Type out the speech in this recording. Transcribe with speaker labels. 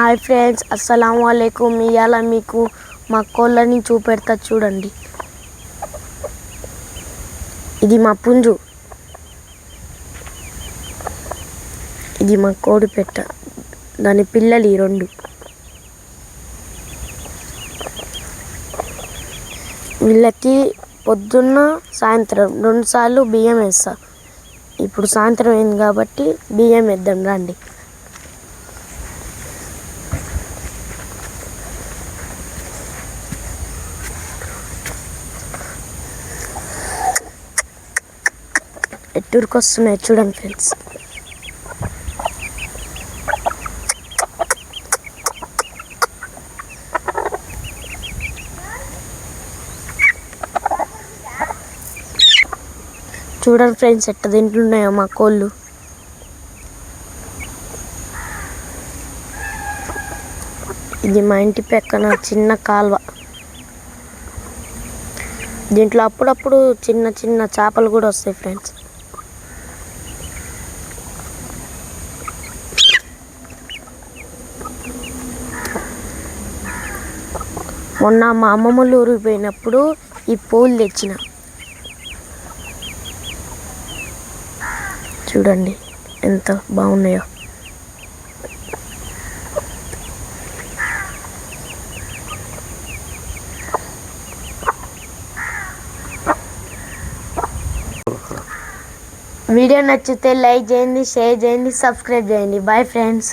Speaker 1: Hi friends, అస్సలాము అలైకుం. ఇవాళ మీకు మా కోళ్ళని చూపెడతా చూడండి. ఇది మా పుంజు, ఇది మా కోడి పెట్ట, దాని పిల్లలు ఈ రెండు. వీళ్ళకి పొద్దున్న సాయంత్రం 2 సార్లు బియ్యం వేస్తా. ఇప్పుడు సాయంత్రం అయింది కాబట్టి బియ్యం వేద్దాం రండి. ఎట్టురికి వస్తున్నాయి చూడండి ఫ్రెండ్స్. చూడండి ఫ్రెండ్స్ ఎట్ట తింటున్నాయో మా కోళ్ళు. ఇది మా ఇంటి పక్కన చిన్న కాలువ. దీంట్లో అప్పుడప్పుడు చిన్న చిన్న చేపలు కూడా వస్తాయి ఫ్రెండ్స్. మొన్న మా అమ్మమ్మలు ఊరికి పోయినప్పుడు ఈ పూలు తెచ్చిన. చూడండి ఎంత బాగున్నాయో. వీడియో నచ్చితే లైక్ చేయండి, షేర్ చేయండి, సబ్స్క్రైబ్ చేయండి. Bye friends.